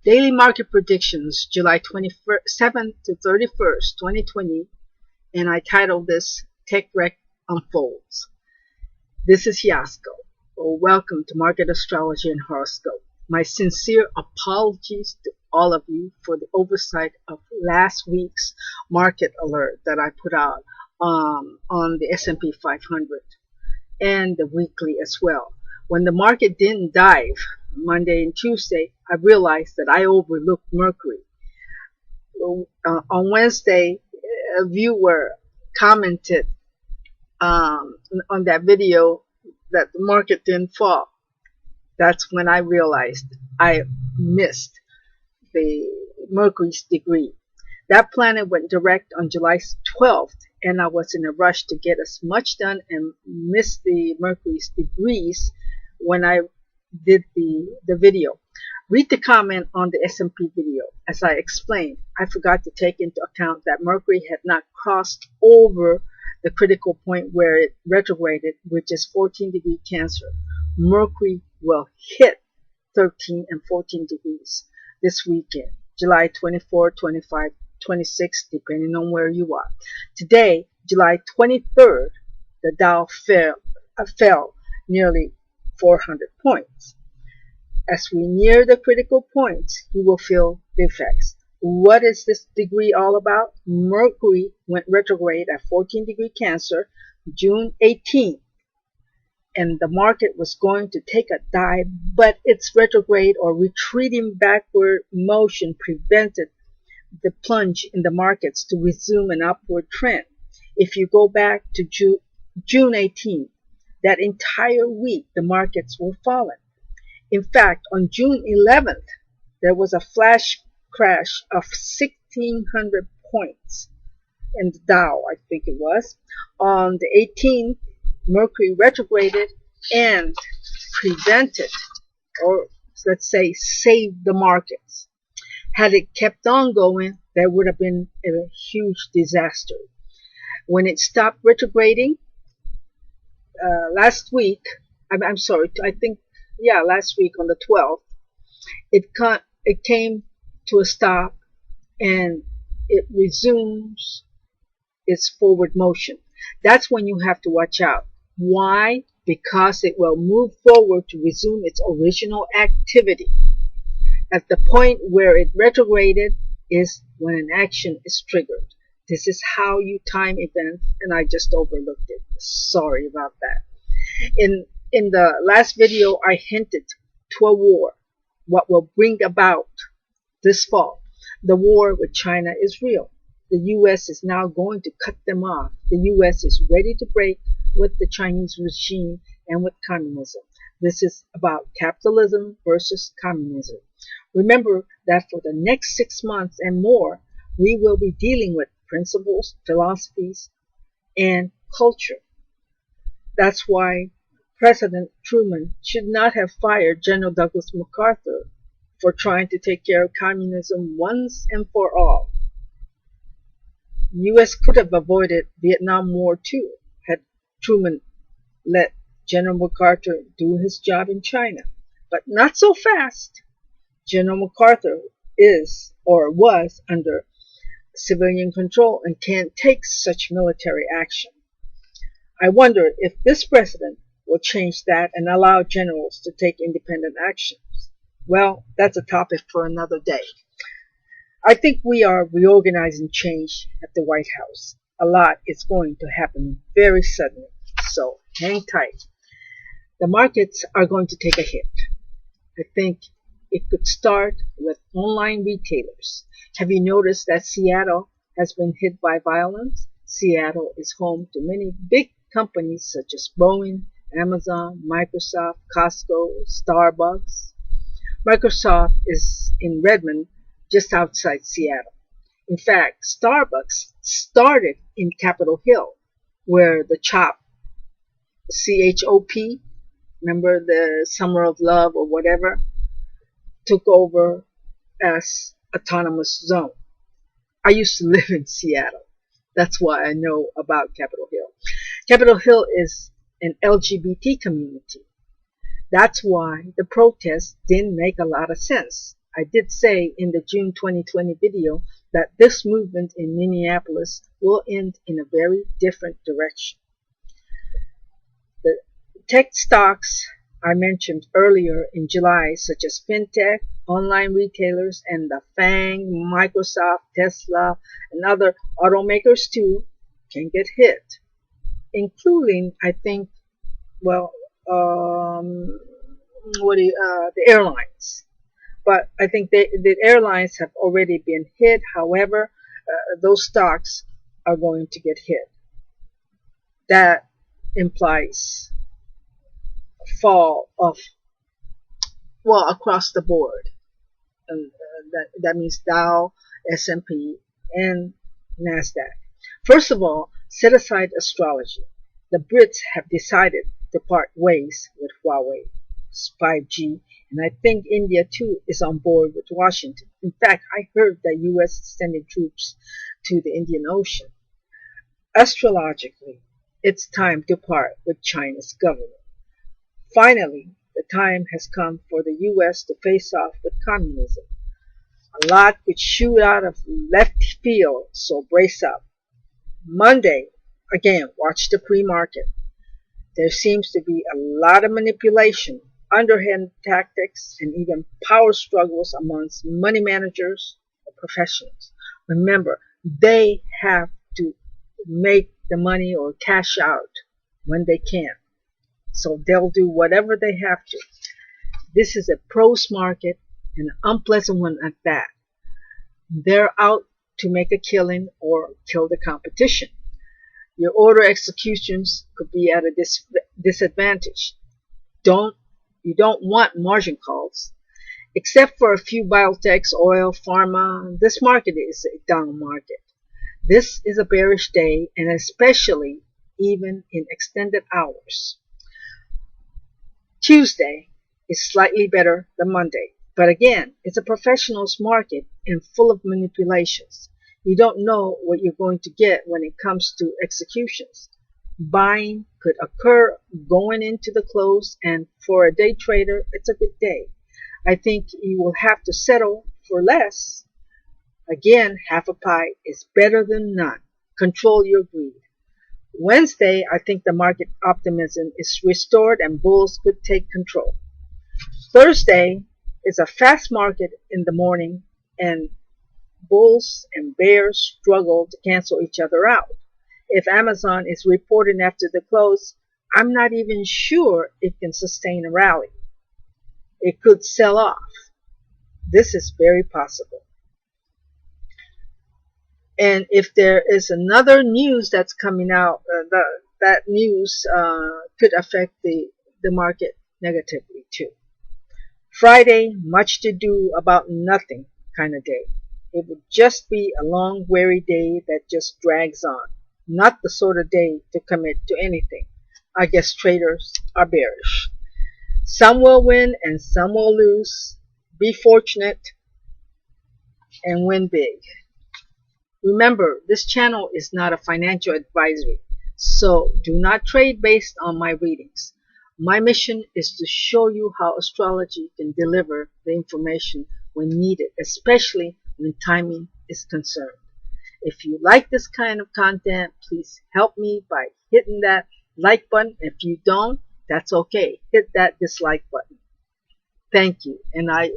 Daily market predictions, July 27th to 31st, 2020, and I titled this Tech Wreck Unfolds. This is Yasuko. Well, welcome to Market Astrology and Horoscope. My sincere apologies to all of you for the oversight of last week's market alert that I put out on the S&P 500 and the weekly as well. When the market didn't dive Monday and Tuesday, I realized that I overlooked Mercury. On Wednesday, a viewer commented on that video that the market didn't fall. That's when I realized I missed the Mercury's degree. That planet went direct on July 12th, and I was in a rush to get as much done and missed the Mercury's degrees when I did the video. Read the comment on the S&P video. As I explained, I forgot to take into account that Mercury had not crossed over the critical point where it retrograded, which is 14-degree Cancer. Mercury will hit 13 and 14 degrees this weekend, July 24, 25, 26, depending on where you are. Today, July 23rd, the Dow fell nearly 400 points. As we near the critical points, you will feel the effects. What is this degree all about? Mercury went retrograde at 14-degree Cancer June 18th, and the market was going to take a dive, but its retrograde or retreating backward motion prevented the plunge in the markets to resume an upward trend. If you go back to June 18th, that entire week the markets were falling. In fact, on June 11th, there was a flash crash of 1,600 points in the Dow, I think it was. On the 18th, Mercury retrograded and prevented, or let's say saved the markets. Had it kept on going, there would have been a huge disaster. When it stopped retrograding last week, last week on the 12th, it came to a stop and it resumes its forward motion. That's when you have to watch out. Why? Because it will move forward to resume its original activity. At the point where it retrograded is when an action is triggered. This is how you time events, and I just overlooked it. Sorry about that. In the last video, I hinted to a war, what will bring about this fall. The war with China is real. The U.S. is now going to cut them off. The U.S. is ready to break with the Chinese regime and with communism. This is about capitalism versus communism. Remember that for the next 6 months and more, we will be dealing with principles, philosophies, and culture. That's why President Truman should not have fired General Douglas MacArthur for trying to take care of communism once and for all. The U.S. could have avoided Vietnam War too, had Truman let General MacArthur do his job in China. But not so fast. General MacArthur is or was under civilian control and can't take such military action. I wonder if this president will change that and allow generals to take independent actions. Well, that's a topic for another day. I think we are reorganizing change at the White House. A lot is going to happen very suddenly, so hang tight. The markets are going to take a hit. I think it could start with online retailers. Have you noticed that Seattle has been hit by violence? Seattle is home to many big companies such as Boeing, Amazon, Microsoft, Costco, Starbucks. Microsoft is in Redmond, just outside Seattle. In fact, Starbucks started in Capitol Hill, where the CHOP, C-H-O-P, remember the Summer of Love or whatever, took over as autonomous zone. I used to live in Seattle. That's why I know about Capitol Hill. Capitol Hill is an LGBT community. That's why the protests didn't make a lot of sense. I did say in the June 2020 video that this movement in Minneapolis will end in a very different direction. The tech stocks I mentioned earlier in July, such as fintech, online retailers, and the FANG, Microsoft, Tesla, and other automakers too, can get hit, including, I think, well, the airlines. But I think the airlines have already been hit. However, those stocks are going to get hit. That implies a fall of, well, across the board. And that means Dow, S&P, and NASDAQ. First of all, set aside astrology. The Brits have decided to part ways with Huawei, 5G, and I think India too is on board with Washington. In fact, I heard that US is sending troops to the Indian Ocean. Astrologically, it's time to part with China's government. Finally, the time has come for the US to face off with communism. A lot could shoot out of left field, so brace up. Monday, again, watch the pre-market. There seems to be a lot of manipulation, underhand tactics, and even power struggles amongst money managers or professionals. Remember, they have to make the money or cash out when they can. So they'll do whatever they have to. This is a pros market, an unpleasant one at that. They're out to make a killing or kill the competition. Your order executions could be at a disadvantage. You don't want margin calls. Except for a few biotechs, oil, pharma, this market is a down market. This is a bearish day, and especially even in extended hours. Tuesday is slightly better than Monday, but again, it's a professionals market and full of manipulations. You don't know what you're going to get when it comes to executions. Buying could occur going into the close, and for a day trader, it's a good day. I think you will have to settle for less. Again, half a pie is better than none. Control your greed. Wednesday, I think the market optimism is restored and bulls could take control. Thursday is a fast market in the morning, and bulls and bears struggle to cancel each other out. If Amazon is reporting after the close, I'm not even sure it can sustain a rally. It could sell off. This is very possible. And if there is another news that's coming out, that news could affect the market negatively too. Friday, much to do about nothing kind of day. It would just be a long, weary day that just drags on. Not the sort of day to commit to anything. I guess traders are bearish. Some will win and some will lose. Be fortunate and win big. Remember, this channel is not a financial advisory, so do not trade based on my readings. My mission is to show you how astrology can deliver the information when needed, especially when timing is concerned. If you like this kind of content, please help me by hitting that like button. If you don't, that's okay. Hit that dislike button. Thank you, and I